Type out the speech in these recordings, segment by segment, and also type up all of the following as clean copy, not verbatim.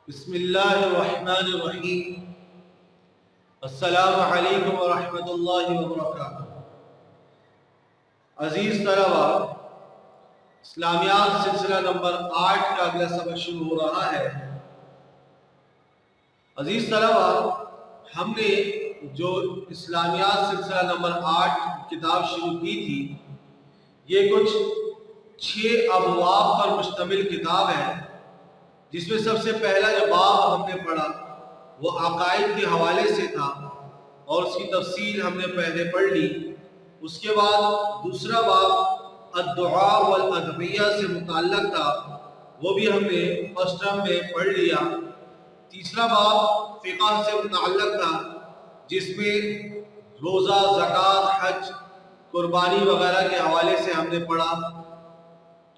بسم اللہ الرحمن الرحیم۔ السلام علیکم ورحمۃ اللہ وبرکاتہ۔ عزیز طلبہ، اسلامیات سلسلہ نمبر 8 کا اگلا سبق شروع ہو رہا ہے۔ عزیز طلبہ، ہم نے جو اسلامیات سلسلہ نمبر 8 کتاب شروع کی تھی، یہ کچھ 6 ابواب پر مشتمل کتاب ہے، جس میں سب سے پہلا جو باب ہم نے پڑھا وہ عقائد کے حوالے سے تھا اور اس کی تفصیل ہم نے پہلے پڑھ لی۔ اس کے بعد دوسرا باب الدعاء والادعیہ سے متعلق تھا، وہ بھی ہم نے فرسٹ ٹرم میں پڑھ لیا۔ تیسرا باب فقہ سے متعلق تھا، جس میں روزہ، زکوٰۃ، حج، قربانی وغیرہ کے حوالے سے ہم نے پڑھا۔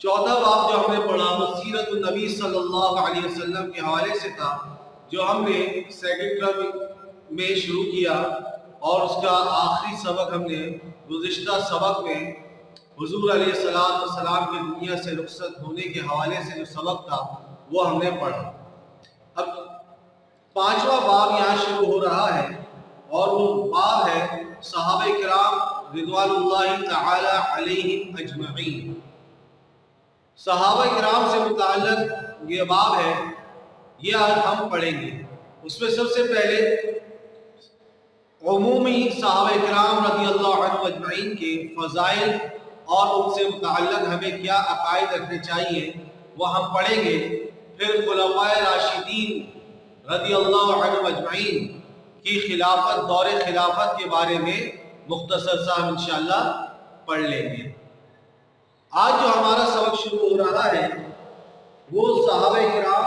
چوتھا باب جو ہم نے پڑھا وہ سیرت النبی صلی اللہ علیہ وسلم کے حوالے سے تھا، جو ہم نے سیکنڈ ٹرم میں شروع کیا، اور اس کا آخری سبق ہم نے گزشتہ سبق میں حضور علیہ السلام کی دنیا سے رخصت ہونے کے حوالے سے جو سبق تھا وہ ہم نے پڑھا۔ اب 5واں باب یہاں شروع ہو رہا ہے، اور وہ باب ہے صحابہ کرام رضوان اللہ تعالی علیہم اجمعین۔ صحابہ کرام سے متعلق یہ باب ہے، یہ آج ہم پڑھیں گے۔ اس میں سب سے پہلے عمومی صحابہ کرام رضی اللہ عنہ اجمعین کے فضائل اور ان سے متعلق ہمیں کیا عقائد رکھنے چاہیے وہ ہم پڑھیں گے۔ پھر خلفائے راشدین رضی اللہ عنہ اجمعین کی خلافت، دور خلافت کے بارے میں مختصر سا ہم انشاءاللہ پڑھ لیں گے۔ آج جو ہمارا سبق شروع ہو رہا ہے وہ صحابہ کرام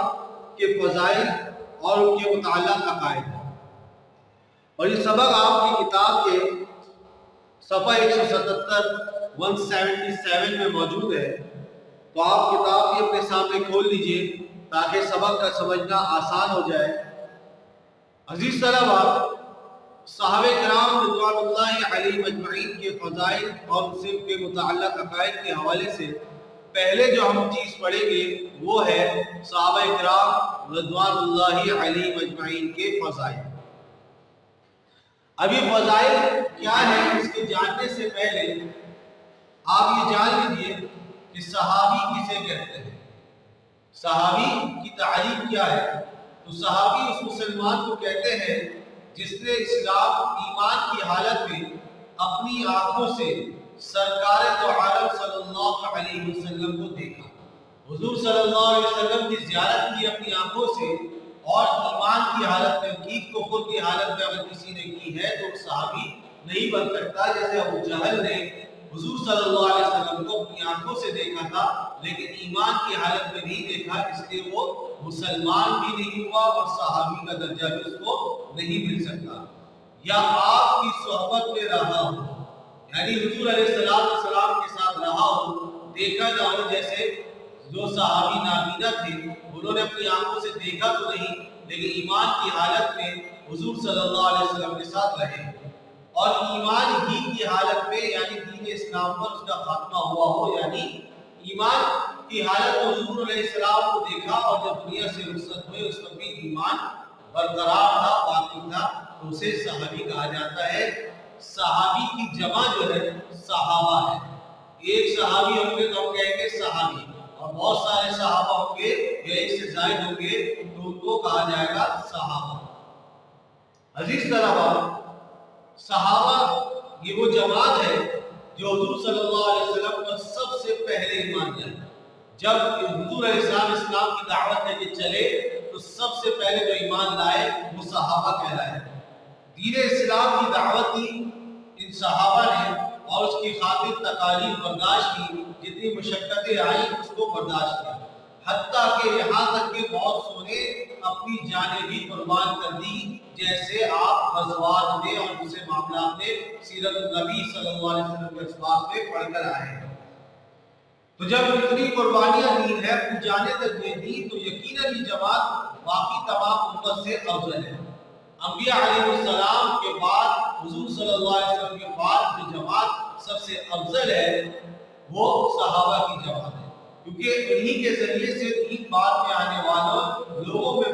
کے فضائل اور ان کے متعلق عقائد ہے، اور یہ سبق آپ کی کتاب کے صفحہ 177 میں موجود ہے، تو آپ کتاب بھی اپنے سامنے کھول لیجئے تاکہ سبق کا سمجھنا آسان ہو جائے۔ عزیز طلبہ، صحابہ کرام رضوان اللہ علیہ اجمعین کے فضائل اور ان سے کے متعلق عقائد کے حوالے سے پہلے جو ہم چیز پڑھیں گے وہ ہے صحابہ کرام رضوان اللہ علیہ اجمعین کے فضائل۔ ابھی فضائل کیا ہے اس کے جاننے سے پہلے آپ یہ جان لیجئے کہ صحابی کسے کہتے ہیں، صحابی کی تعریف کیا ہے۔ تو صحابی اس مسلمان کو کہتے ہیں جس نے اسلام ایمان کی حالت میں اپنی آنکھوں سے سرکار دو عالم صلی اللہ علیہ وسلم کو دیکھا، حضور صلی اللہ علیہ وسلم کی زیارت کی اپنی آنکھوں سے، اور ایمان کی حالت میں کی، کفر کی حالت میں اگر کسی نے کی ہے تو صحابی نہیں بن سکتا۔ جیسے ابو جہل نے حضور صلی اللہ علیہ وسلم کو اپنی آنکھوں سے دیکھا تھا لیکن ایمان کی حالت میں نہیں دیکھا، اس لیے وہ مسلمان بھی نہیں ہوا اور صحابی کا درجہ بھی اس کو نہیں مل سکتا۔ یا آپ کی صحبت میں رہا ہو، یعنی حضور علیہ السلام کے ساتھ رہا ہو، دیکھا نہ ہو، جیسے جو صحابی نابینا تھے انہوں نے اپنی آنکھوں سے دیکھا تو نہیں لیکن ایمان کی حالت میں حضور صلی اللہ علیہ وسلم کے ساتھ رہے، اور ایمان ہی کی حالت میں یعنی دین اسلام پر اس کا خاتمہ ہوا ہو، یعنی ایمان کی حالت میں حضور علیہ السلام کو دیکھا اور جب دنیا سے رخصت ہوئے اس وقت بھی ایمان برقرار تھا، باقی تھا، تو اسے صحابی کہا جاتا ہے۔ صحابی کی جمع جو ہے صحابہ ہے، ایک صحابی ہوں گے تو ہم کہیں گے صحابی، اور بہت سارے صحابہ ہوں گے یا ایک سے زائد ہوں گے تو ان کو کہا جائے گا صحابہ۔ عزیز طلبہ، صحابہ یہ وہ جماعت ہے جو حضور صلی اللہ علیہ وسلم پر سب سے پہلے ایمان لائے۔ جب حضور علیہ السلام اسلام کی دعوت لے کے چلے تو سب سے پہلے جو ایمان لائے وہ صحابہ کہلائے۔ دین اسلام کی دعوت دی ان صحابہ نے اور اس کی خاطر تکالیف برداشت کی، جتنی مشقتیں آئیں اس کو برداشت کیا، حتیٰ کہ یہاں تک کہ بہت سونے اپنی جانیں بھی قربان کر دی، جیسے آپ غزوات میں اور دوسرے معاملات میں سیرت النبی صلی اللہ علیہ وسلم کے اسباق میں پڑھ کر آئے ہیں۔ تو جب اتنی قربانیاں دی ہیں، اپنی جانیں تک دے دی، تو یقیناً یہ جماعت باقی تمام امت سے افضل ہے۔ انبیاء علیہ السلام کے بعد حضور صلی اللہ علیہ وسلم کے بعد جو جماعت سب سے افضل ہے وہ صحابہ کی جماعت ہے، کیونکہ انہی کے ذریعے سے دین بعد میں آنے والوں لوگوں میں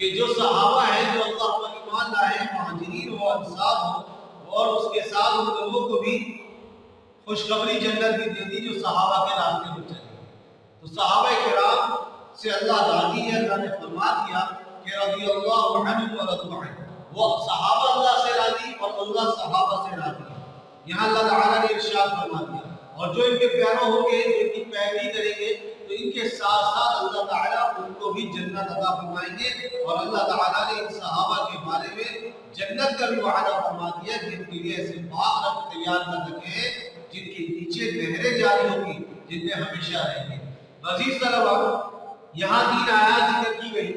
کہ جو صحابہ ہیں جو اللہ پر ایمان لائے مہاجرین و انصار ہو اور اس کے ساتھ ان لوگوں کو بھی خوشخبری جنت کی دے دی جو صحابہ کے راستے میں چلے. تو صحابہ کرام سے اللہ راضی ہے. اللہ نے فرما دیا کہ رضی اللہ عنہم ورضوا عنہ. وہ صحابہ اللہ سے راضی اور اللہ صحابہ سے راضی ہے. یہاں اللہ تعالیٰ نے ارشاد فرما دیا اور جو ان کے پیاروں ہوں گے جو ان کی پیروی کریں گے تو ان کے ساتھ ساتھ اللہ تعالیٰ ان کو بھی جنت عطا فرمائیں گے. اور اللہ تعالیٰ نے ان صحابہ کے بارے میں جنت کا بھی وعدہ فرما دیا جن کے لیے ایسے باغ رب تیار کر رکھے ہیں جن کے نیچے نہریں جاری ہوگی جن میں ہمیشہ رہیں گے. عزیز طلباء یہاں 3 آیات ذکر کی گئی.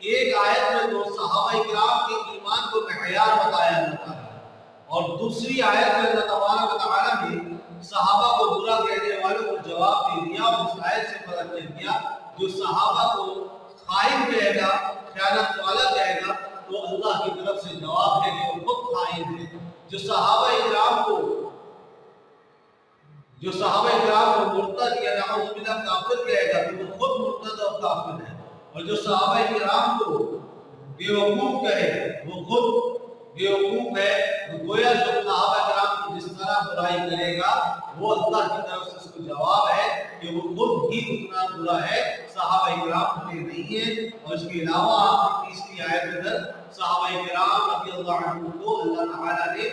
ایک آیت میں تو صحابہ کرام کے ایمان کو معیار بتایا جاتا ہے اور دوسری آیت میں اللہ تبارک و تعالیٰ نے صحابہ کو برا کہنے والوں کو جواب دے دیا. اور اس آیت سے پتہ چل گیا جو صحابہ کو خائن کہے گا خیانت والا کہے گا تو اللہ کی طرف سے جواب ہے کہ وہ خود خائن ہے. جو صحابہ کرام کو مرتد یا نعوذ باللہ کافر کہے گا تو وہ خود مرتد اور کافر ہے. اور جو صحابہ کرام کو بیوقوف کہے وہ خود بیوقوف ہے. گویا جو صحابہ کرام کی جس طرح برائی کرے گا وہ اللہ کی طرف سے اس کو جواب ہے کہ وہ خود ہی اتنا برا ہے. صحابہ کرام برے نہیں ہیں. اور اس کے علاوہ آپ کی تیسری آیت میں در صحابہ کرام رضی اللہ عنہ کو اللہ تعالیٰ نے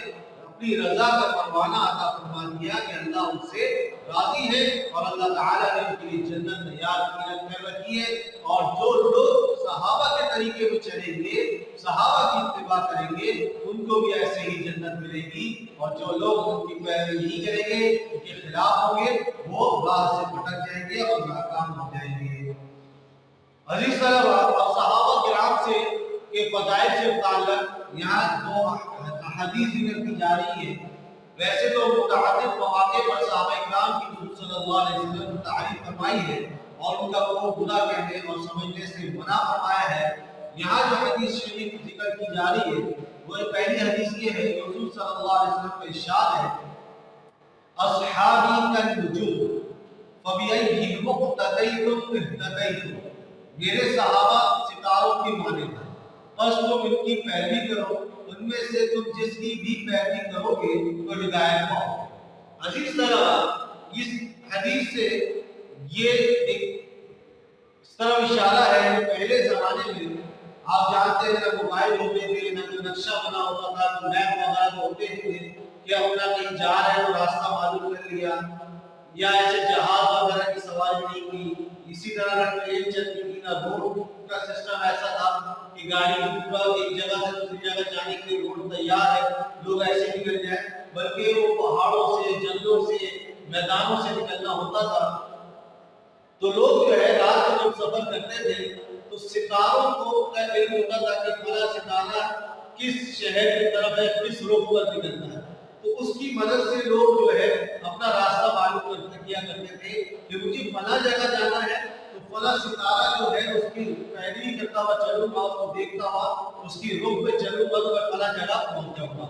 اپنی رضا کا پروانہ عطا فرما دیا کہ اللہ ان سے راضی ہے اور اللہ تعالیٰ نے ان کے لیے جنت تیار کر رکھی ہے. اور جو لوگ صحابہ کے طریقے میں چلیں گے صحابہ کی اتباع کریں گے ان کو بھی ایسے ہی جنت ملے گی. اور جو لوگ ان کی پیروی نہیں کریں گے ان کے خلاف ہوں گے وہ راہ سے بھٹک جائیں گے اور ناکام ہو جائیں گے. عزیز طلباء اب صحابہ کرام سے کے فضائل سے متعلق یہاں 2 حدیث ذکر کی جا رہی ہے. ویسے تو متعدد مواقع پر صحابہ کرام کی حضور صلی اللہ علیہ وسلم نے تعریف فرمائی ہے اور ان کا وہ برا کہنے اور سمجھنے سے منع فرمایا ہے. یہاں جو حدیث شریف ذکر کی جا رہی ہے وہ پہلی حدیث یہ ہے کہ حضور صلی اللہ علیہ وسلم کا ارشاد ہے اصحابی کالنجوم فبأیہم اقتدیتم اہتدیتم. میرے صحابہ ستاروں کی مانند ہیں بس تم ان کی پیروی کرو ان میں سے تم جس کی بھی پیروی کرو گے تو ہدایت پاؤ. عزیز طلباء اس حدیث سے یہ ایک اس طرح اشارہ ہے کہ پہلے زمانے میں آپ جانتے ہیں نہ موبائل ہوتے تھے نہ کوئی نقشہ بنا ہوتا تھا تو میپ وغیرہ تو ہوتے تھے کہ اپنا کہیں جا رہے ہیں تو راستہ معلوم کر لیا یا ایسے جہاز وغیرہ کی سواری نہیں کی. اسی طرح نہ ٹرین چلتی تھی نہ روڈ کا سسٹم ایسا تھا کہ گاڑی پورا ایک جگہ سے دوسری جگہ جانے کے لیے روڈ تیار ہے لوگ ایسے نکل جائیں بلکہ وہ پہاڑوں سے جنگلوں سے میدانوں سے نکلنا ہوتا تھا. تو لوگ جو ہے رات میں جب سفر کرتے تھے تو ستاروں کو کا علم ہوتا تھا کہ فلاں ستارہ کس شہر کی طرف ہے کس رخ پر نکلتا ہے. تو اس کی مدد سے لوگ جو ہے اپنا راستہ معلوم کیا کرتے تھے کہ مجھے فلاں جگہ جانا ہے تو فلاں ستارہ جو ہے اس کی پیروی کرتا ہوا چلوں گا اس کو دیکھتا ہوا اس کی رخ پہ چلوں گا تو میں فلاں جگہ پہنچ جاؤں گا.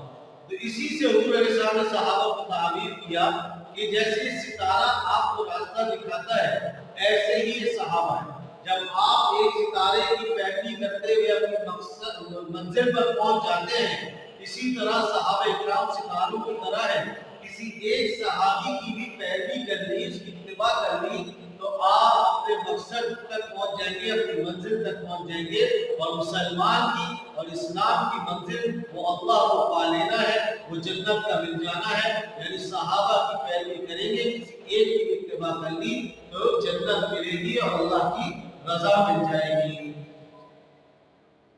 تو اسی سے حضور علیہ السلام نے صحابہ کو تعبیر کیا کہ جیسے ستارہ آپ کو راستہ دکھاتا ہے ایسے ہی یہ صحابہ ہیں. جب آپ ایک ستارے کی پیروی کرتے ہوئے اپنی منزل پر پہنچ جاتے ہیں اسی طرح صحابہ اکرام ستاروں کی طرح ہے. کسی ایک صحابی کی بھی پیروی کرنی اس کی اتباع کرنی تو آپ اپنے مقصد تک پہنچ جائیں گے اپنی منزل تک پہنچ جائیں گے. اور مسلمان کی اور اسلام کی منزل وہ اللہ کو پا لینا ہے وہ جنت کا مل جانا ہے. یعنی صحابہ کی پیروی کریں گے کسی ایک کی اتباع کر لی تو جنت ملے گی اور اللہ کی رضا مل جائے گی.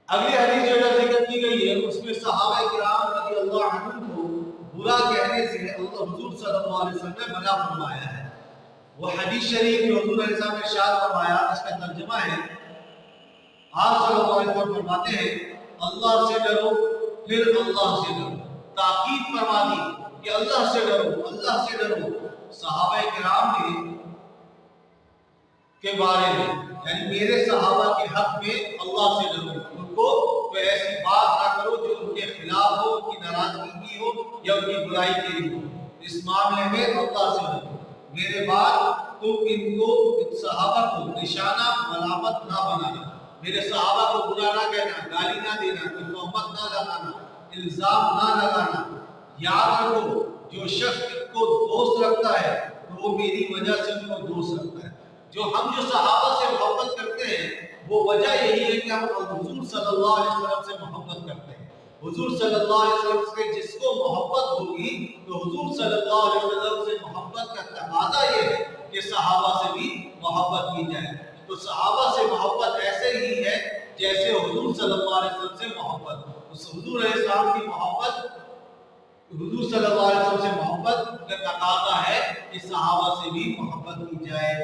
اگلی حدیث جو ذکر کی گئی ہے اس میں صحابہ کرام رضی اللہ عنہ کو برا کہنے سے اللہ حضور صلی اللہ علیہ وسلم نے منع فرمایا ہے. وہ حدیث شریف جو حضور علیہ السلام نے ارشاد فرمایا اس کا ترجمہ ہے آپ صلی اللہ علیہ وسلم فرماتے ہیں اللہ سے ڈرو پھر اللہ سے ڈرو. تاکید فرما دی کہ اللہ سے ڈرو اللہ سے ڈرو. صحابہ کرام نے کے بارے میں یعنی میرے صحابہ کے حق میں اللہ سے ڈرو. ان کو کوئی ایسی بات نہ کرو جو ان کے خلاف ہو ان کی ناراضگی کی ہو یا ان کی برائی کے لیے ہو. اس معاملے میں اللہ سے ڈرو. میرے بعد تم ان کو صحابہ کو نشانہ ملامت نہ بنانا میرے صحابہ کو برا نہ کہنا، گالی نہ دینا، کوئی تہمت نہ لگانا، الزام نہ لگانا۔ یاد رکھو جو شخص ان کو دوست رکھتا ہے تو وہ میری وجہ سے ان کو دوست رکھتا ہے۔ جو صحابہ سے محبت کرتے ہیں وہ وجہ یہی ہے کہ ہم حضور صلی اللہ علیہ وسلم سے محبت کرتے ہیں۔ حضور صلی اللہ علیہ وسلم سے جس کو محبت ہوگی تو حضور صلی اللہ علیہ وسلم سے محبت کا تقاضا یہ ہے کہ صحابہ سے بھی محبت کی جائے۔ تو صحابہ سے محبت ایسے ہی ہے جیسے حضور صلی اللہ علیہ وسلم سے محبت۔ اس حضور علیہ السلام کی محبت، حضور صلی اللہ علیہ وسلم سے محبت کا تقاضا ہے کہ صحابہ سے بھی محبت کی جائے۔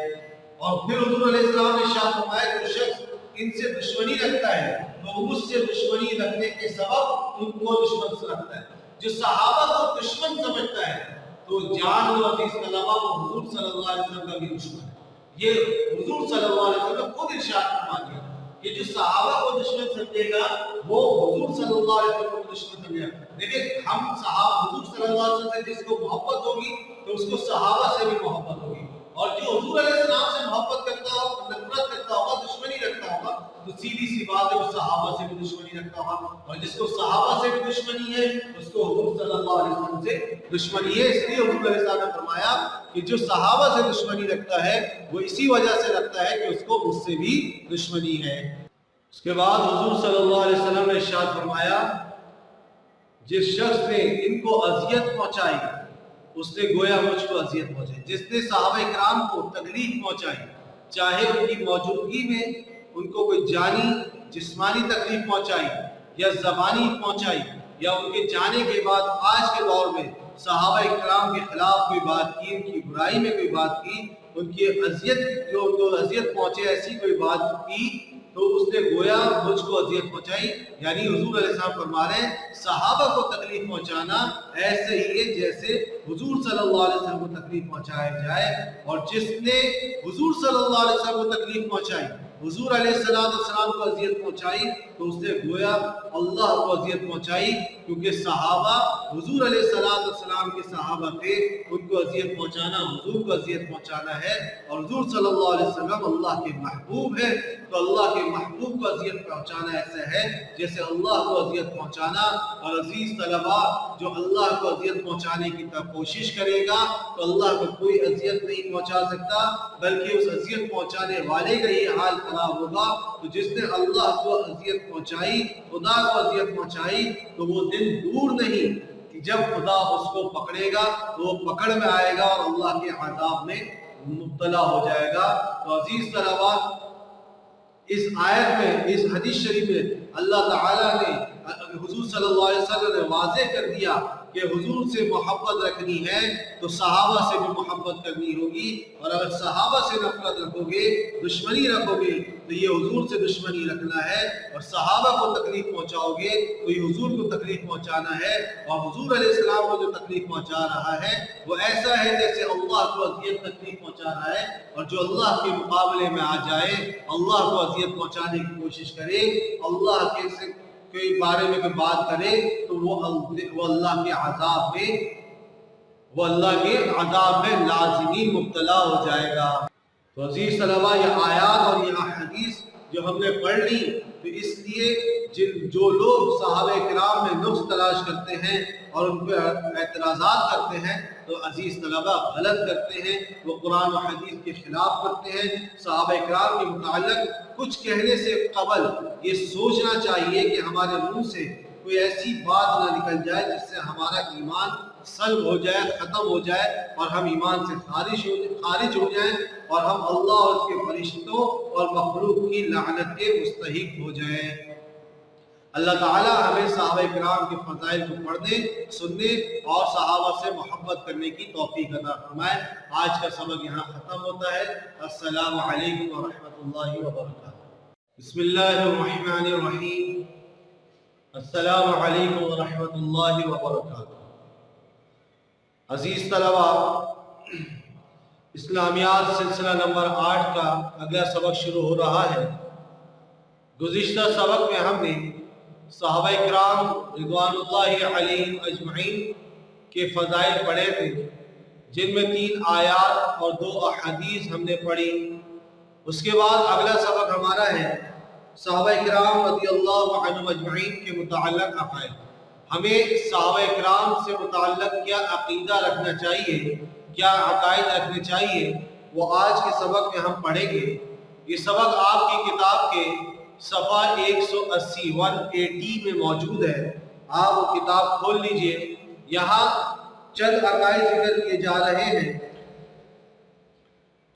اور پھر حضور علیہ السلام نے ارشاد فرمایا جو شخص ان سے دشمنی رکھتا ہے تو مجھ سے دشمنی رکھنے کے سبب ان کو دشمن سے رکھتا ہے۔ جو صحابہ کو دشمن سمجھتا ہے تو جان و عزیز کے علاوہ وہ حضور صلی اللہ علیہ وسلم کا بھی دشمن ہے۔ یہ حضور صلی اللہ علیہ وسلم خود ارشاد فرما دیا کہ جو صحابہ کو دشمن سمجھے گا وہ حضور صلی اللہ علیہ وسلم کو دشمن سمجھے گا۔ لیکن ہم حضور صلی اللہ علیہ وسلم سے جس کو محبت ہوگی تو اس کو صحابہ سے بھی محبت ہوگی، اور جو حضور علیہ السلام سے محبت کرتا ہوگا، نفرت کرتا ہوگا، دشمنی رکھتا ہوگا تو سیدھی سی بات ہے وہ صحابہ سے بھی دشمنی رکھتا ہوگا، اور جس کو صحابہ سے بھی دشمنی ہے اس کو حضور صلی اللہ علیہ وسلم سے دشمنی ہے۔ اس لیے حضور علیہ السلام نے فرمایا کہ جو صحابہ سے دشمنی رکھتا ہے وہ اسی وجہ سے رکھتا ہے کہ اس کو مجھ سے بھی دشمنی ہے۔ اس کے بعد حضور صلی اللہ علیہ وسلم نے ارشاد فرمایا جس شخص نے ان کو اذیت پہنچائی اس نے گویا مجھ کو اذیت پہنچائی۔ جس نے صحابہ کرام کو تکلیف پہنچائی، چاہے ان کی موجودگی میں ان کو کوئی جانی جسمانی تکلیف پہنچائی یا زبانی پہنچائی، یا ان کے جانے کے بعد آج کے دور میں صحابہ کرام کے خلاف کوئی بات کی، ان کی برائی میں کوئی بات کی، ان کی اذیت جو ان کو اذیت پہنچے ایسی کوئی بات کی تو اس نے گویا مجھ کو اذیت پہنچائی۔ یعنی حضور علیہ السلام فرما رہے ہیں صحابہ کو تکلیف پہنچانا ایسے ہی ہے جیسے حضور صلی اللہ علیہ وسلم کو تکلیف پہنچایا جائے، اور جس نے حضور صلی اللہ علیہ وسلم کو تکلیف پہنچائی، حضور علیہ السلام کو اذیت پہنچائی تو اس نے گویا اللہ کو اذیت پہنچائی، کیونکہ صحابہ حضور علیہ السلام کے صحابہ تھے، ان کو اذیت پہنچانا حضور کو اذیت پہنچانا ہے، اور حضور صلی اللہ علیہ وسلم اللہ کے محبوب ہے تو اللہ کے محبوب کو اذیت پہنچانا ایسا ہے جیسے اللہ کو اذیت پہنچانا۔ اور عزیز طلباء جو اللہ کو اذیت پہنچانے کی کوشش کرے گا تو اللہ کو کوئی اذیت نہیں پہنچا سکتا، بلکہ اس اذیت پہنچانے والے کا یہ حال خراب ہوگا۔ تو جس نے اللہ کو اذیت پہنچائی، خدا کو اذیت پہنچائی، تو وہ دن دور نہیں کہ جب خدا اس کو پکڑے گا تو وہ پکڑ میں آئے گا اور اللہ کے عذاب میں مبتلا ہو جائے گا۔ تو عزیز طلباء اس آیت میں، اس حدیث شریف میں اللہ تعالیٰ نے حضور صلی اللہ علیہ وسلم نے واضح کر دیا کہ حضور سے محبت رکھنی ہے تو صحابہ سے بھی محبت کرنی ہوگی، اور اگر صحابہ سے نفرت رکھو گے، دشمنی رکھو گے تو یہ حضور سے دشمنی رکھنا ہے، اور صحابہ کو تکلیف پہنچاؤ گے تو یہ حضور کو تکلیف پہنچانا ہے۔ اور حضور علیہ السلام کو جو تکلیف پہنچا رہا ہے وہ ایسا ہے جیسے اللہ کو اذیت تکلیف پہنچا رہا ہے، اور جو اللہ کے مقابلے میں آ جائے، اللہ کو اذیت پہنچانے کی کوشش کرے، اللہ کے بارے میں کوئی بات کرے تو وہ اللہ کے عذاب میں لازمی مبتلا ہو جائے گا۔ تو عزیز طلباء یہ آیات اور یہ احادیث جو ہم نے پڑھ لی تو اس لیے جو لوگ صحابہ کرام میں نقص تلاش کرتے ہیں اور ان پہ اعتراضات کرتے ہیں تو عزیز طلباء غلط کرتے ہیں، وہ قرآن و حدیث کے خلاف کرتے ہیں۔ صحابہ کرام کے متعلق کچھ کہنے سے قبل یہ سوچنا چاہیے کہ ہمارے منہ سے کوئی ایسی بات نہ نکل جائے جس سے ہمارا ایمان سلب ہو جائے، ختم ہو جائے، اور ہم ایمان سے خارج ہو جائیں، اور ہم اللہ اور اس کے فرشتوں اور مخلوق کی لعنت کے مستحق ہو جائیں۔ اللہ تعالیٰ ہمیں صحابہ کرام کے فضائل کو پڑھنے، سننے اور صحابہ سے محبت کرنے کی توفیق عطا فرمائے۔ آج کا سبق یہاں ختم ہوتا ہے۔ السلام علیکم ورحمۃ اللہ وبرکاتہ۔ بسم اللہ الرحمن الرحیم۔ السلام علیکم ورحمۃ اللہ وبرکاتہ۔ عزیز طلباء، اسلامیات سلسلہ نمبر 8 کا اگلا سبق شروع ہو رہا ہے۔ گزشتہ سبق میں ہم نے صحابہ کرام رضوان اللہ علیہم اجمعین کے فضائل پڑھے تھے، جن میں 3 آیات اور 2 احادیث ہم نے پڑھی۔ اس کے بعد اگلا سبق ہمارا ہے صحابہ کرام رضی اللہ عنہم اجمعین کے متعلق عقائد. ہمیں صحابہ کرام سے متعلق کیا عقیدہ رکھنا چاہیے، کیا عقائد رکھنے چاہیے، وہ آج کے سبق میں ہم پڑھیں گے. یہ سبق آپ کی کتاب کے صفحہ 180 180 میں موجود ہے. آپ وہ کتاب کھول لیجئے. یہاں چند عقائد ذکر کیے جا رہے ہیں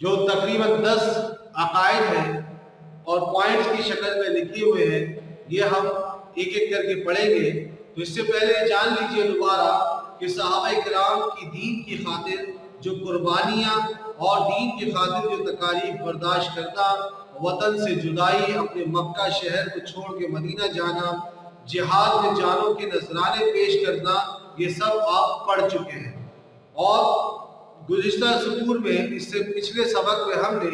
جو تقریباً 10 عقائد ہیں اور پوائنٹس کی شکل میں لکھے ہوئے ہیں. یہ ہم ایک ایک کر کے پڑھیں گے. تو اس سے پہلے جان لیجئے دوبارہ کہ صحابہ کرام کی دین کی خاطر جو قربانیاں اور دین کی خاطر جو تکالیف برداشت کرنا، وطن سے جدائی، اپنے مکہ شہر کو چھوڑ کے مدینہ جانا، جہاد میں جانوں کے نذرانے پیش کرنا، یہ سب آپ پڑھ چکے ہیں. اور گزشتہ سطور میں، اس سے پچھلے سبق میں ہم نے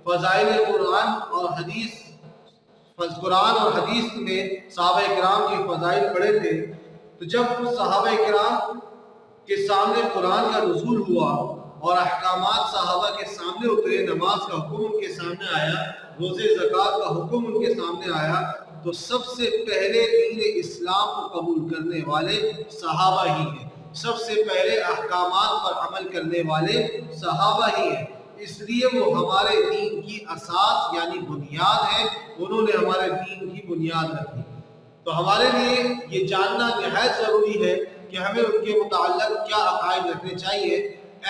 فضائل قرآن اور حدیث میں صحابہ کرام کی فضائل پڑھے تھے. تو جب صحابہ کرام کے سامنے قرآن کا نزول ہوا اور احکامات صحابہ کے سامنے اترے، نماز کا حکم ان کے سامنے آیا، روزے زکوٰۃ کا حکم ان کے سامنے آیا، تو سب سے پہلے دین اسلام کو قبول کرنے والے صحابہ ہی ہیں. سب سے پہلے احکامات پر عمل کرنے والے صحابہ ہی ہیں. اس لیے وہ ہمارے دین کی اساس یعنی بنیاد ہے. انہوں نے ہمارے دین کی بنیاد رکھی. تو ہمارے لیے یہ جاننا نہایت ضروری ہے کہ ہمیں ان کے متعلق کیا عقائد رکھنے چاہیے.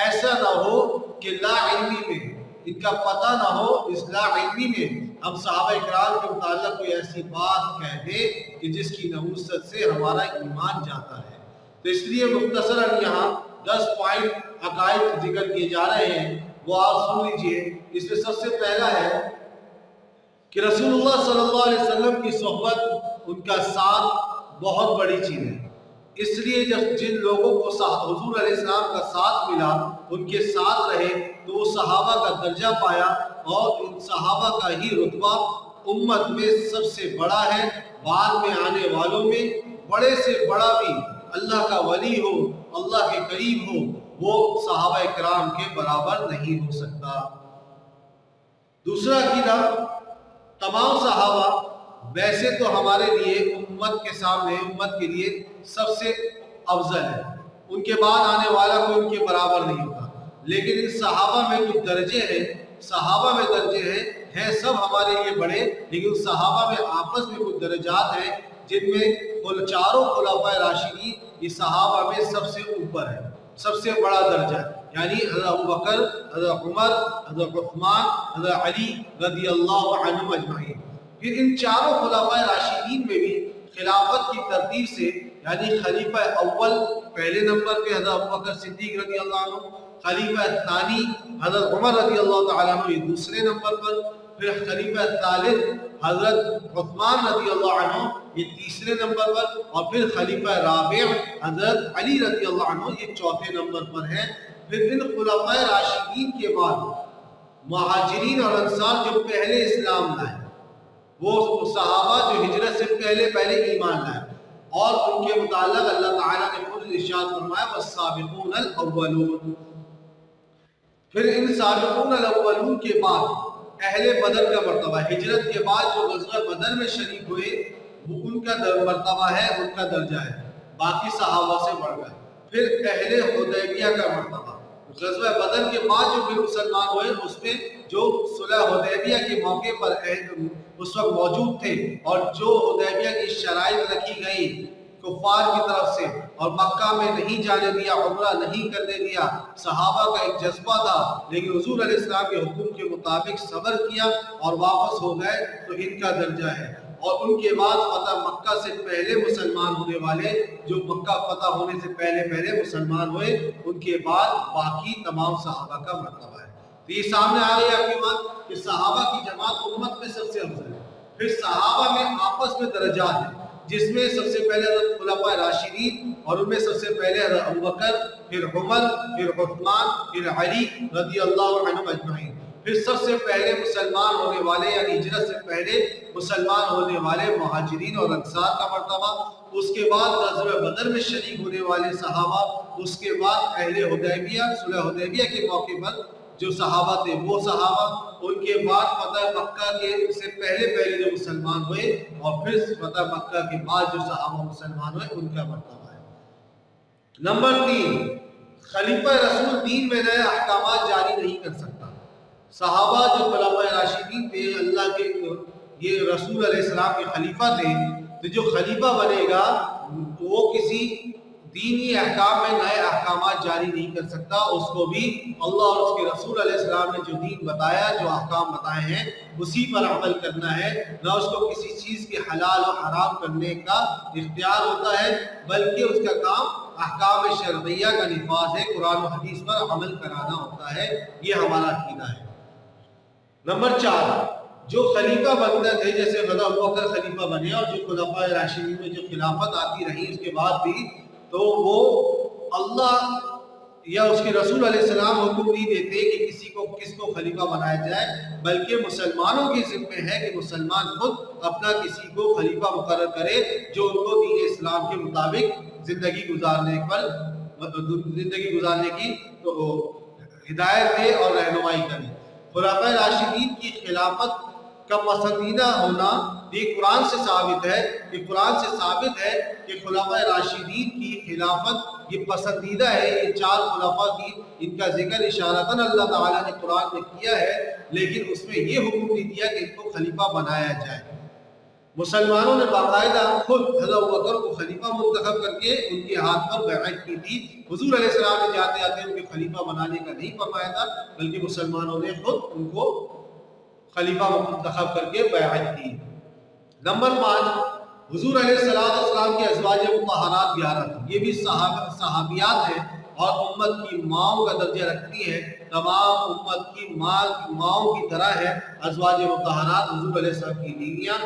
ایسا نہ ہو کہ لا علمی میں، ان کا پتہ نہ ہو، اس لا علمی میں ہم صحابہ کرام کے متعلق کوئی ایسی بات کہہ دیں کہ جس کی نحوست سے ہمارا ایمان جاتا ہے. تو اس لیے مختصراً یہاں 10 پوائنٹ عقائد ذکر کیے جا رہے ہیں، وہ آپ سن لیجئے. اس میں سب سے پہلا ہے کہ رسول اللہ صلی اللہ علیہ وسلم کی صحبت، ان کا ساتھ بہت بڑی چیز ہے. اس لیے جن لوگوں کو حضور علیہ السلام کا ساتھ ملا، ان کے ساتھ رہے، تو وہ صحابہ کا درجہ پایا. اور ان صحابہ کا ہی رتبہ امت میں سب سے بڑا ہے. بعد میں آنے والوں میں بڑے سے بڑا بھی اللہ کا ولی ہو، اللہ کے قریب ہو، وہ صحابہ کرام کے برابر نہیں ہو سکتا. دوسرا عقیدہ، تمام صحابہ ویسے تو ہمارے لیے امت کے سامنے، امت کے لیے سب سے افضل ہے. ان کے بعد آنے والا کوئی ان کے برابر نہیں ہوتا. لیکن ان صحابہ میں کچھ درجے ہیں، صحابہ میں درجے ہیں سب ہمارے لیے بڑے، لیکن صحابہ میں آپس میں کچھ درجات ہیں جن میں چاروں خلفائے راشدین یہ صحابہ میں سب سے اوپر ہے، سب سے بڑا درجہ ہے. یعنی حضرت ابوبکر، حضرت عمر، حضرت عثمان، حضرت علی رضی اللہ عنہم اجمعین. پھر ان چاروں خلفائے راشدین میں بھی خلافت کی ترتیب سے، یعنی خلیفہ اول پہلے نمبر پہ حضرت ابوبکر صدیق رضی اللہ عنہ، خلیفہ ثانی حضرت عمر رضی اللہ تعالیٰ عنہ یہ دوسرے نمبر پر، پھر خلیفہ ثالث حضرت عثمان رضی اللہ عنہ یہ تیسرے نمبر پر، اور پھر خلیفہ رابع حضرت علی رضی اللہ عنہ یہ چوتھے نمبر پر ہے. پھر ان خلفائے راشدین کے بعد مہاجرین اور انصار جو پہلے اسلام لائے، وہ صحابہ جو ہجرت سے پہلے ایمان لائے، اور ان کے متعلق اللہ تعالیٰ نے خود ارشاد فرمایا والسابقون الاولون. پھر ان سابقون الاولون کے بعد اہل بدر کا مرتبہ، ہجرت کے بعد جو غزوہ بدر میں شریک ہوئے وہ ان کا مرتبہ ہے، ان کا درجہ ہے، باقی صحابہ سے بڑھ کر. پھر اہل حدیبیہ کا مرتبہ، غزوہ بدر کے بعد جو بھی مسلمان ہوئے اس میں جو صلح حدیبیہ کے موقع پر اس وقت موجود تھے، اور جو حدیبیہ کی شرائط رکھی گئی کفار کی طرف سے، اور مکہ میں نہیں جانے دیا، عمرہ نہیں کرنے دیا، صحابہ کا ایک جذبہ تھا، لیکن حضور علیہ السلام کے حکم کے مطابق صبر کیا اور واپس ہو گئے، تو ان کا درجہ ہے. اور ان کے بعد فتح مکہ سے پہلے مسلمان ہونے والے، جو مکہ فتح ہونے سے پہلے مسلمان ہوئے، ان کے بعد باقی تمام صحابہ کا مرتبہ ہے. تو یہ سامنے آ گئی آپ کی بات کہ صحابہ کی جماعت امت میں سب سے افضل ہے. پھر صحابہ میں آپس میں درجات ہیں، جس میں سب سے پہلے حضرت خلفائے راشدین، اور ان میں سب سے پہلے حضرت ابوبکر، پھر عمر، پھر عثمان، پھر علی رضی اللہ عنہم اجمعین. پھر سب سے پہلے مسلمان ہونے والے، یعنی ہجرت سے پہلے مسلمان ہونے والے مہاجرین اور انصار کا مرتبہ، اس کے بعد غزوہ بدر میں شریک ہونے والے صحابہ، اس کے بعد اہل حدیبیہ، صلح حدیبیہ کے موقع پر جو صحابہ تھے وہ صحابہ، ان کے بعد فتح مکہ کے سے پہلے جو مسلمان ہوئے، اور پھر فتح مکہ کے بعد جو صحابہ مسلمان ہوئے ان کا مرتبہ ہے۔ نمبر 3، خلیفہ رسول دین میں نئے احکامات جاری نہیں کر سکتا۔ صحابہ جو خلفائے راشدین تھے، اللہ کے یہ رسول علیہ السلام کے خلیفہ تھے، تو جو خلیفہ بنے گا وہ کسی دینی احکام میں نئے احکامات جاری نہیں کر سکتا۔ اس کو بھی اللہ اور اس کے رسول علیہ السلام نے جو دین بتایا، جو احکام بتائے ہیں، اسی پر عمل کرنا ہے۔ نہ اس کو کسی چیز کے حلال و حرام کرنے کا اختیار ہوتا ہے، بلکہ اس کا کام احکام شرعیہ کا نفاذ ہے، قرآن و حدیث پر عمل کرانا ہوتا ہے۔ یہ ہمارا عقیدہ ہے۔ نمبر 4، جو خلیفہ بنتے تھے، جیسے حضرت ابوبکر خلیفہ بنے اور جو خلفائے راشدین میں جو خلافت آتی رہی اس کے بعد بھی، تو وہ اللہ یا اس کے رسول علیہ السلام حکم نہیں دیتے کہ کس کو خلیفہ بنایا جائے، بلکہ مسلمانوں کی ذمہ ہے کہ مسلمان خود اپنا کسی کو خلیفہ مقرر کرے جو ان کو دین اسلام کے مطابق زندگی گزارنے کی ہدایت دے اور رہنمائی کرے۔ خلفائے راشدین کی خلافت کا پسندیدہ ہونا یہ قرآن سے ثابت ہے کہ خلفائے راشدین کی خلافت یہ پسندیدہ ہے۔ یہ 4 خلفاء کی ان کا ذکر اشارتاً اللہ تعالیٰ نے قرآن میں کیا ہے، لیکن اس میں یہ حکم نہیں دیا کہ ان کو خلیفہ بنایا جائے۔ مسلمانوں نے باقاعدہ خود حضرت ابوبکر کو خلیفہ منتخب کر کے ان کے ہاتھ پر بیعت کی تھی۔ حضور علیہ السلام نے جاتے جاتے ان کے خلیفہ بنانے کا نہیں فرمایا تھا، بلکہ مسلمانوں نے خود ان کو خلیفہ منتخب کر کے بیعت کی۔ نمبر 5، حضور علیہ السلام کی ازواج مطہرات 11 تھیں۔ یہ بھی صحابیات ہیں اور امت کی ماؤں کا درجہ رکھتی ہیں۔ تمام امت کی ماؤں کی طرح ہے ازواج مطہرات حضور علیہ السلام کی بیویاں۔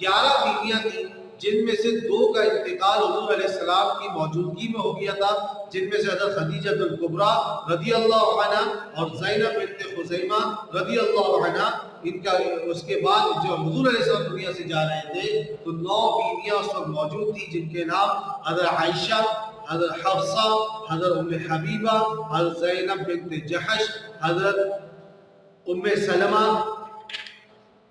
11 بیویاں تھیں، جن میں سے 2 کا انتقال حضور علیہ السلام کی موجودگی میں ہو گیا تھا، جن میں سے حضرت خدیجہ الکبریٰ رضی اللہ عنہا اور زینب بنت خزیمہ رضی اللہ عنہا۔ اس کے بعد جو حضور علیہ السلام دنیا سے جا رہے تھے تو 9 بیویاں اس وقت موجود تھیں، جن کے نام حضرت عائشہ، حضرت حفصہ، حضرت ام حبیبہ، حضرت زینب بنت جحش، حضرت ام سلمہ،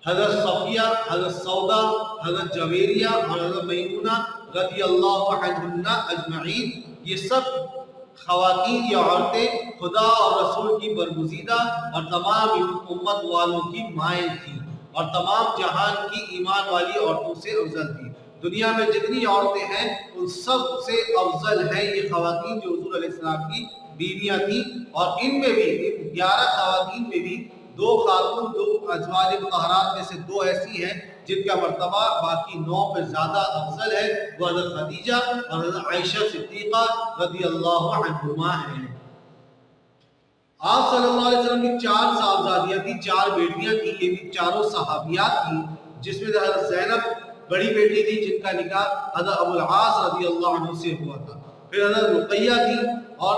حضرت صفیہ، حضرت سودا، حضرت جویریہ اور حضرت میمونہ رضی اللہ عنہن اجمعین۔ یہ سب خواتین یا عورتیں خدا اور رسول کی برگزیدہ اور تمام امت والوں کی مائیں تھیں، اور تمام جہان کی ایمان والی عورتوں سے افضل تھی۔ دنیا میں جتنی عورتیں ہیں ان سب سے افضل ہیں یہ خواتین جو حضور علیہ السلام کی بیویاں تھیں، اور ان میں بھی 11 خواتین میں بھی 2 خاتون، 2 ازواج مطہرات میں سے 2 ایسی ہیں جن کا مرتبہ باقی 9 پہ زیادہ افضل ہے، وہ حضرت خدیجہ اور حضرت عائشہ صدیقہ رضی اللہ عنہما ہیں۔ آپ صلی اللہ علیہ وسلم کی 4 صاحبزادیاں تھیں، 4 بیٹیاں تھیں، یہ بھی چاروں صحابیات تھیں، جس میں حضرت زینب بڑی بیٹی تھی جن کا نکاح حضرت ابو العاص رضی اللہ عنہ سے ہوا تھا، پھر حضرت رقیہ تھی، اور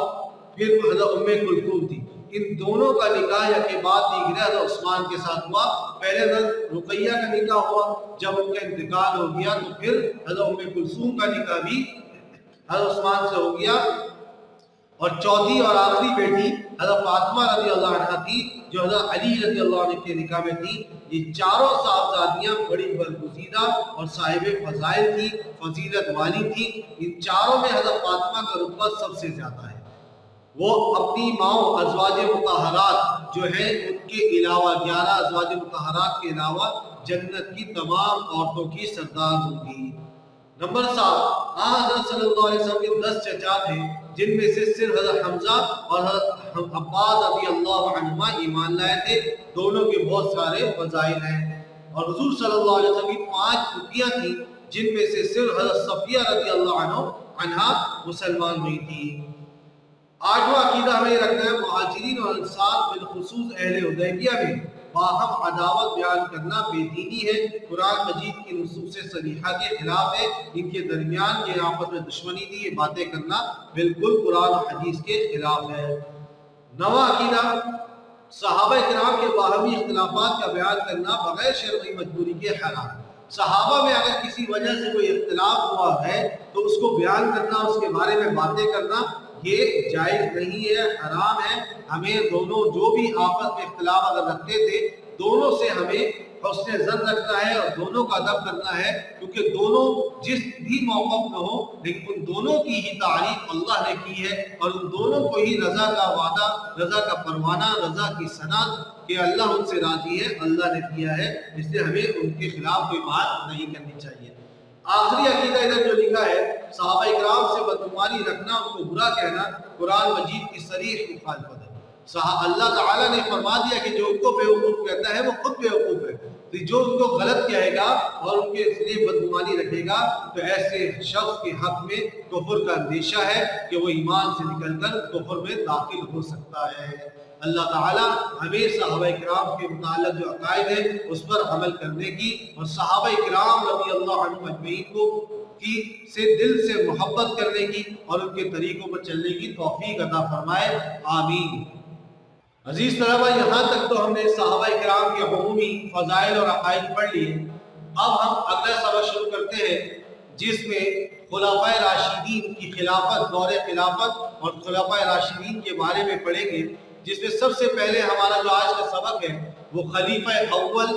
پھر حضرت ام کلثوم تھی۔ ان دونوں کا نکاح یا کے بعد دیگر حضرت عثمان کے ساتھ ہوا۔ پہلے حضرت رقیہ کا نکاح ہوا، جب ان کا انتقال ہو گیا تو پھر حضرت ام کلثوم کا نکاح بھی حضرت عثمان سے ہو گیا، اور چوتھی اور آخری بیٹی حضرت فاطمہ رضی اللہ عنہ تھی جو حضرت علی رضی اللہ عنہ کے نکاح میں تھی۔ یہ چاروں صاحبزادیاں بڑی برگزیدہ اور صاحب فضائل تھی، فضیلت والی تھی۔ ان چاروں میں حضرت فاطمہ کا رتبہ سب سے زیادہ ہے۔ وہ اپنی ماؤں ازواج مطہرات جو ہیں ان کے علاوہ 11 ازواج مطہرات کے علاوہ جنت کی تمام عورتوں کی سردار ہوگی۔ نمبر 7، حضرت صلی اللہ علیہ وسلم کے 10 چچا تھے، جن میں سے صرف حضرت حمزہ اور حضرت عباس رضی اللہ عنہما ایمان لائے تھے۔ دونوں کے بہت سارے فضائل ہیں۔ اور حضور صلی اللہ علیہ وسلم کی 5 بیٹیاں تھیں، جن میں سے صرف حضرت صفیہ رضی اللہ عنہا مسلمان ہوئی تھی۔ 8واں عقیدہ ہمیں یہ رکھنا ہے، مہاجرین اور انصار بالخصوص اہل حدیبیہ میں باہم عداوت بیان کرنا بے دینی ہے، قرآن مجید کی نصوص صریحہ کے خلاف ہے۔ ان کے درمیان یہ آپس میں دشمنی تھی، یہ باتیں کرنا بالکل قرآن و حدیث کے خلاف ہے۔ 9واں عقیدہ، صحابہ کرام کے باہمی اختلافات کا بیان کرنا بغیر شرعی مجبوری کے حرام۔ صحابہ میں اگر کسی وجہ سے کوئی اختلاف ہوا ہے تو اس کو بیان کرنا، اس کے بارے میں باتیں کرنا یہ جائز نہیں ہے، حرام ہے۔ ہمیں دونوں جو بھی آپس میں اختلاف اگر رکھتے تھے، دونوں سے ہمیں حسن ظن رکھنا ہے اور دونوں کا ادب کرنا ہے، کیونکہ دونوں جس بھی موقف میں ہو لیکن ان دونوں کی ہی تعریف اللہ نے کی ہے، اور ان دونوں کو ہی رضا کا وعدہ، رضا کا پروانہ، رضا کی سند کہ اللہ ان سے راضی ہے، اللہ نے دیا ہے، اس لیے ہمیں ان کے خلاف کوئی بات نہیں کرنی چاہیے۔ آخری عقیدہ ادھر جو لکھا ہے، صحابہ اکرام سے بدگمانی رکھنا، ان کو برا کہنا قرآن مجید کی صریح مخالفت ہے۔ اللہ تعالیٰ نے فرما دیا کہ جو ان کو بیوقوف کہتا ہے وہ خود بیوقوف ہے، تو جو ان کو غلط کہے گا اور ان کے لیے بدگمانی رکھے گا تو ایسے شخص کے حق میں کفر کا اندیشہ ہے کہ وہ ایمان سے نکل کر کفر میں داخل ہو سکتا ہے۔ اللہ تعالیٰ ہمیں صحابہ اکرام کے متعلق جو عقائد ہیں اس پر عمل کرنے کی اور صحابہ اکرام رضی اللہ عنہم اجمعین کو سے دل سے محبت کرنے کی اور ان کے طریقوں پر چلنے کی توفیق عطا فرمائے، آمین۔ عزیز طلبہ، یہاں تک تو ہم نے صحابہ اکرام کے عمومی فضائل اور عقائد پڑھ لیے۔ اب ہم اگلا سبق شروع کرتے ہیں جس میں خلفائے راشدین کی خلافت، دور خلافت اور خلفائے راشدین کے بارے میں پڑھیں گے، جس میں سب سے پہلے ہمارا جو آج کا سبق ہے وہ خلیفہ اول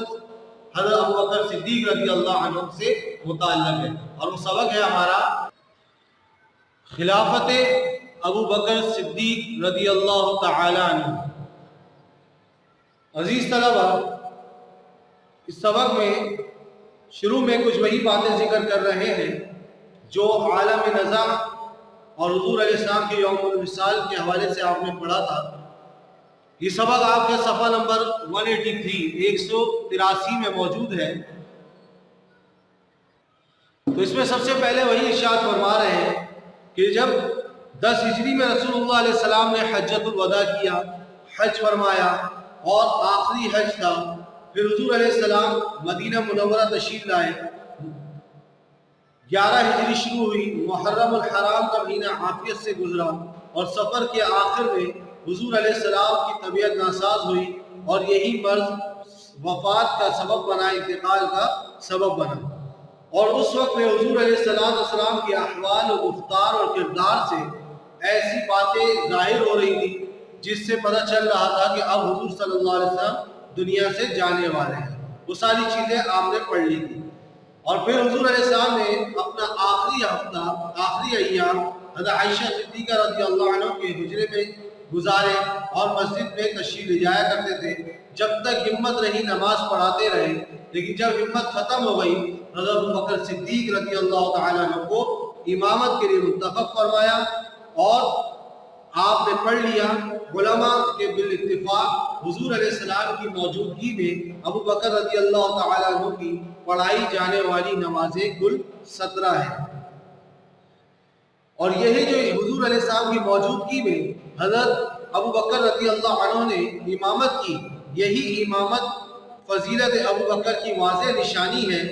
حضرت ابوبکر صدیق رضی اللہ عنہ سے متعلق ہے، اور وہ سبق ہے ہمارا خلافت ابوبکر صدیق رضی اللہ تعالی عنہ۔ عزیز طلبہ، اس سبق میں شروع میں کچھ وہی باتیں ذکر کر رہے ہیں جو عالم نزا اور حضور علیہ السلام کے یوم الوصال کے حوالے سے آپ نے پڑھا تھا۔ یہ سبق آپ کے صفحہ نمبر 183 میں موجود ہے۔ تو اس میں سب سے پہلے وہی ارشاد فرما رہے ہیں کہ جب 10 ہجری میں رسول اللہ علیہ السلام نے حجۃ الوداع کیا، حج فرمایا اور آخری حج تھا، پھر حضور علیہ السلام مدینہ منورہ تشریف لائے۔ 11 ہجری شروع ہوئی، محرم الحرام کا مہینہ عافیت سے گزرا اور سفر کے آخر میں حضور علیہ السلام کی طبیعت ناساز ہوئی اور یہی مرض وفات کا سبب بنا، انتقال کا سبب بنا، اور اس وقت میں حضور علیہ السلام کی احوال و گفتار اور کردار سے ایسی باتیں ظاہر ہو رہی تھی جس سے پتہ چل رہا تھا کہ اب حضور صلی اللہ علیہ وسلم دنیا سے جانے والے ہیں۔ وہ ساری چیزیں آپ نے پڑھ لی تھی، اور پھر حضور علیہ السلام نے اپنا آخری ہفتہ، آخری ایام حضرت عائشہ صدیقہ رضی اللہ عنہ کے حجرے میں گزارے اور مسجد میں تشریف لے جایا کرتے تھے جب تک ہمت رہی نماز پڑھاتے رہے، لیکن جب ہمت ختم ہو گئی حضرت ابوبکر صدیق رضی اللہ تعالیٰ عنہ کو امامت کے لیے منتخب فرمایا اور آپ نے پڑھ لیا۔ علماء کے بالاتفاق حضور علیہ السلام کی موجودگی میں ابوبکر رضی اللہ تعالیٰ عنہ کی پڑھائی جانے والی نمازیں کل 17 ہیں، اور یہی جو حضور علیہ السلام کی موجودگی میں حضرت ابوبکر رضی اللہ عنہ نے امامت کی، یہی امامت فضیلت ابوبکر کی واضح نشانی ہے،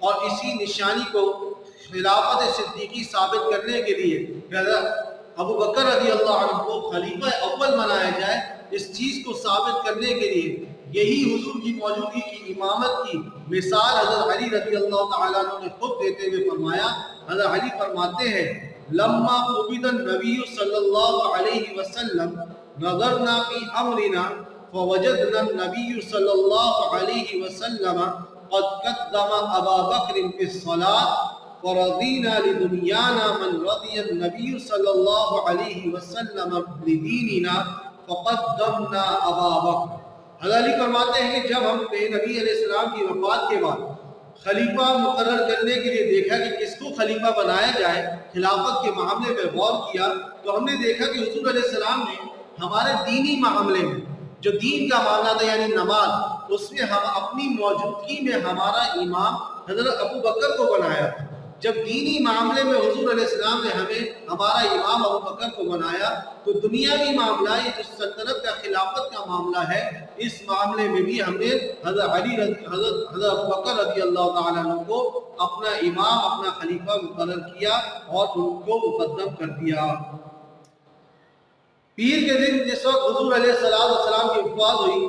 اور اسی نشانی کو خلافت صدیقی ثابت کرنے کے لیے حضرت ابوبکر رضی اللہ عنہ کو خلیفہ اول بنایا جائے، اس چیز کو ثابت کرنے کے لیے یہی حضور کی موجودگی کی امامت کی مثال حضرت علی رضی اللہ تعالیٰ عنہ نے خود دیتے ہوئے فرمایا۔ حضرت علی فرماتے ہیں، لما قبض النبی صلی اللہ علیہ وسلم نظرنا فی امرنا فوجدنا النبی صلی اللہ علیہ وسلم قد قدم ابا بکر فی الصلاة فرضینا لدنیانا من رضی النبی صلی اللہ علیہ وسلم لدیننا فقدمنا ابا بکر۔ حضرت علی فرماتے ہیں کہ جب ہم نے نبی علیہ السلام کی وفات کے بعد خلیفہ مقرر کرنے کے لیے دیکھا کہ کس کو خلیفہ بنایا جائے، خلافت کے معاملے میں غور کیا، تو ہم نے دیکھا کہ حضور علیہ السلام نے ہمارے دینی معاملے میں جو دین کا معاملہ تھا یعنی نماز، اس میں ہم اپنی موجودگی میں ہمارا امام حضرت ابوبکر کو بنایا۔ جب دینی معاملے میں حضور علیہ السلام نے ہمیں ہمارا امام ابوبکر کو بنایا، تو دنیاوی معاملہ یہ جو سلطنت کا خلافت کا معاملہ ہے، اس معاملے میں بھی ہم نے حضرت ابوبکر رضی اللہ تعالیٰ عنہ کو اپنا امام، اپنا خلیفہ مقرر کیا اور ان کو مقدم کر دیا۔ پیر کے دن جس وقت حضور علیہ السلام کی وفات ہوئی،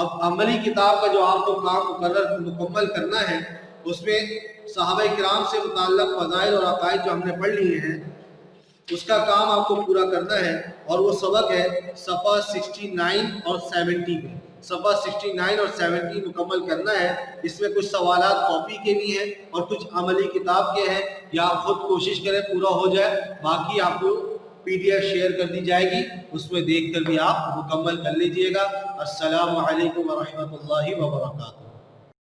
اب عملی کتاب کا جو آپ کو کام مکمل کرنا ہے، اس میں صحابہ کرام سے متعلق فضائل اور عقائد جو ہم نے پڑھ لیے ہیں، اس کا کام آپ کو پورا کرنا ہے، اور وہ سبق ہے صفحہ 69 اور 70 پہ۔ صفحہ 69 اور 70 مکمل کرنا ہے۔ اس میں کچھ سوالات کاپی کے بھی ہیں اور کچھ عملی کتاب کے ہیں، یا آپ خود کوشش کریں پورا ہو جائے، باقی آپ کو PDF شیئر کر دی جائے گی، اس میں دیکھ کر بھی آپ مکمل کر لیجئے گا۔ السلام علیکم ورحمۃ اللہ وبرکاتہ۔